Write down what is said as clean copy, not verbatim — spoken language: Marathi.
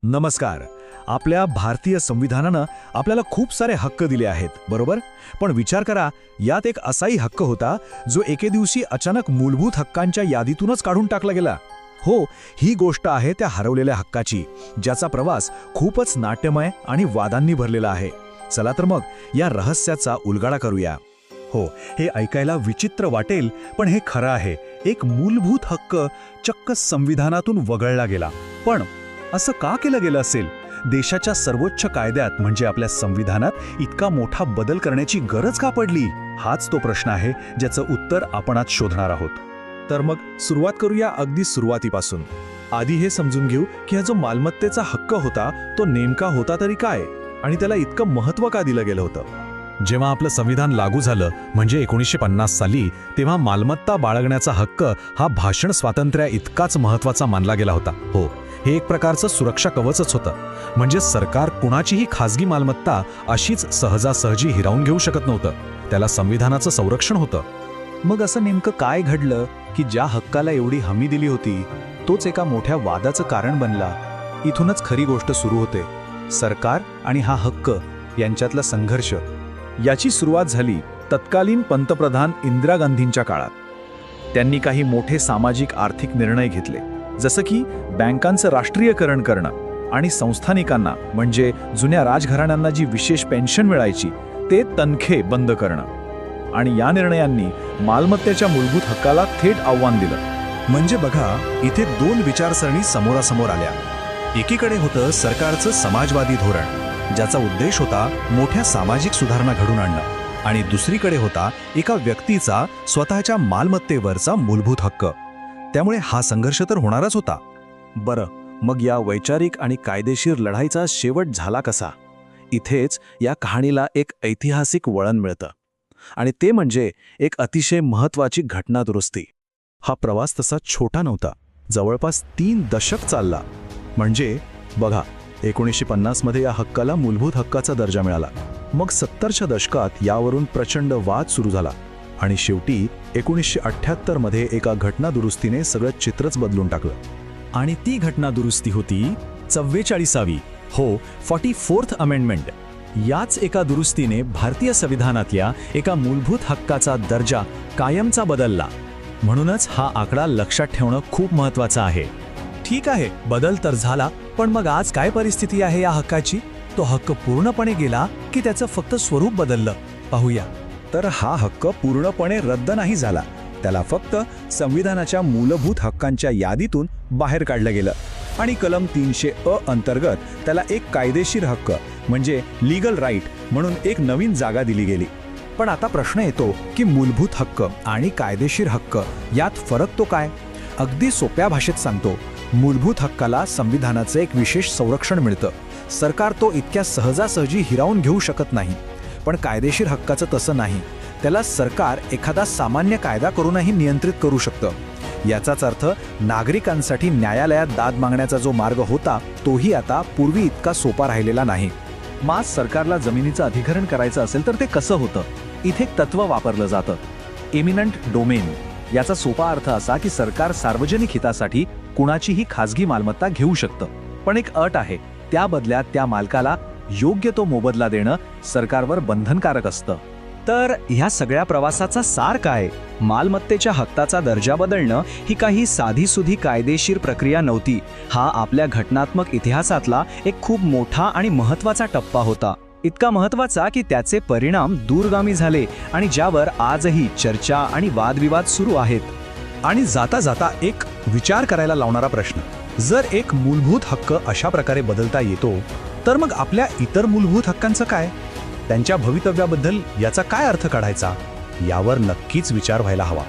नमस्कार. आपल्या भारतीय संविधानानं आपल्याला खूप सारे हक्क दिले आहेत, बरोबर? पण विचार करा, यात एक असाही हक्क होता जो एके दिवशी अचानक मूलभूत हक्कांच्या यादीतूनच काढून टाकला गेला. हो, ही गोष्ट आहे त्या हरवलेल्या हक्काची, ज्याचा प्रवास खूपच नाट्यमय आणि वादांनी भरलेला आहे. चला तर मग या रहस्याचा उलगडा करूया. हो, हे ऐकायला विचित्र वाटेल, पण हे खरं आहे. एक मूलभूत हक्क चक्क संविधानातून वगळला गेला. पण असं का केलं गेलं असेल? देशाच्या सर्वोच्च कायद्यात म्हणजे आपल्या संविधानात इतका मोठा बदल करण्याची गरज का पडली? हाच तो प्रश्न आहे ज्याचं उत्तर आपण आज शोधणार आहोत. तर मग सुरुवात करूया अगदी सुरुवातीपासून. आधी हे समजून घेऊ की हा जो मालमत्तेचा हक्क होता तो नेमका होता तरी काय, आणि त्याला इतकं महत्त्व का दिलं गेलं होतं. जेव्हा आपलं संविधान लागू झालं म्हणजे 1950 साली, तेव्हा मालमत्ता बाळगण्याचा हक्क हा भाषण स्वातंत्र्या इतकाच महत्त्वाचा मानला गेला होता. हो, हे एक प्रकारचं सुरक्षा कवचच होतं. म्हणजे सरकार कुणाचीही खासगी मालमत्ता अशीच सहजासहजी हिरावून घेऊ शकत नव्हतं. त्याला संविधानाचं संरक्षण होतं. मग असं नेमकं काय घडलं की ज्या हक्काला एवढी हमी दिली होती तोच एका मोठ्या वादाचं कारण बनला? इथूनच खरी गोष्ट सुरू होते. सरकार आणि हा हक्क यांच्यातला संघर्ष. याची सुरुवात झाली तत्कालीन पंतप्रधान इंदिरा गांधींच्या काळात. त्यांनी काही मोठे सामाजिक आर्थिक निर्णय घेतले, जसं की बँकांचं राष्ट्रीयकरण करणं आणि संस्थानिकांना म्हणजे जुन्या राजघराण्यांना जी विशेष पेन्शन मिळायची ते तनखे बंद करणं. आणि या निर्णयांनी मालमत्तेच्या मूलभूत हक्काला थेट आव्हान दिलं. म्हणजे बघा, इथे दोन विचारसरणी समोरासमोर आल्या. एकीकडे होतं सरकारचं समाजवादी धोरण, ज्याचा उद्देश होता मोठ्या सामाजिक सुधारणा घडून आणणं, आणि दुसरीकडे होता एका व्यक्तीचा स्वतःच्या मालमत्तेवरचा मूलभूत हक्क. त्यामुळे हा संघर्ष तर होणारच होता. बरं, मग या वैचारिक आणि कायदेशीर लढाईचा शेवट झाला कसा? इथेच या कहाणीला एक ऐतिहासिक वळण मिळतं, आणि ते म्हणजे एक अतिशय महत्त्वाची घटना दुरुस्ती. हा प्रवास तसा छोटा नव्हता, जवळपास 3 दशक चालला. म्हणजे बघा, 1950 मध्ये या हक्काला मूलभूत हक्काचा दर्जा मिळाला. मग 70च्या दशकात यावरून प्रचंड वाद सुरू झाला, आणि शेवटी 1978 मध्ये एका घटना दुरुस्तीने सगळं चित्रच बदलून टाकलं. आणि ती घटना दुरुस्ती होती 44वी. हो, 44th अमेंडमेंट. याच एका दुरुस्तीने भारतीय संविधानातल्या एका मूलभूत हक्काचा दर्जा कायमचा बदलला. म्हणूनच हा आकडा लक्षात ठेवणं खूप महत्त्वाचं आहे. ठीक आहे, बदल तर झाला, पण मग आज काय परिस्थिती आहे या हक्काची? तो हक्क पूर्णपणे गेला की त्याचं फक्त स्वरूप बदललं? पाहूया. तर हा हक्क पूर्णपणे रद्द नाही झाला. त्याला फक्त संविधानाच्या मूलभूत हक्कांच्या यादीतून बाहेर काढलं गेलं, आणि कलम 300 अंतर्गत त्याला एक कायदेशीर हक्क म्हणजे लीगल राईट म्हणून एक नवीन जागा दिली गेली. पण आता प्रश्न येतो की मूलभूत हक्क आणि कायदेशीर हक्क यात फरक तो काय? अगदी सोप्या भाषेत सांगतो, मूलभूत हक्काला संविधानाचं एक विशेष संरक्षण मिळतं. सरकार तो इतक्या सहजासहजी हिरावून घेऊ शकत नाही. पण कायदेशीर हक्काचं तसं नाही. त्याला सरकार एखादा सामान्य कायदा करूनही नियंत्रित करू शकतं. याचाच अर्थ नागरिकांसाठी न्यायालयात दाद मागण्याचा जो मार्ग होता तोही आता पूर्वी इतका सोपा राहिलेला नाही. मास सरकारला जमिनीचं अधिग्रहण करायचं असेल तर ते कसं होतं? इथे एक तत्त्व वापरलं जातं, एमिनंट डोमेन. याचा सोपा अर्थ असा की सरकार सार्वजनिक हितासाठी कुणाचीही खासगी मालमत्ता घेऊ शकतं. पण एक अट आहे, त्या बदल्यात त्या मालकाला योग्य तो मोबदला देणं सरकारवर बंधनकारक असतं. तर ह्या सगळ्या प्रवासाचा सार काय? मालमत्तेच्या हक्काचा दर्जा बदलणं ही काही साधीसुधी कायदेशीर प्रक्रिया नव्हती. हा आपल्या घटनात्मक इतिहासातला एक खूप मोठा आणि महत्त्वाचा टप्पा होता. इतका महत्त्वाचा की त्याचे परिणाम दूरगामी झाले आणि ज्यावर आजही चर्चा आणि वादविवाद सुरू आहेत. आणि जाता जाता एक विचार करायला लावणारा प्रश्न, जर एक मूलभूत हक्क अशा प्रकारे बदलता येतो तर मग आपल्या इतर मूलभूत हक्कांचं काय? त्यांच्या भवितव्याबद्दल याचा काय अर्थ काढायचा? यावर नक्कीच विचार व्हायला हवा.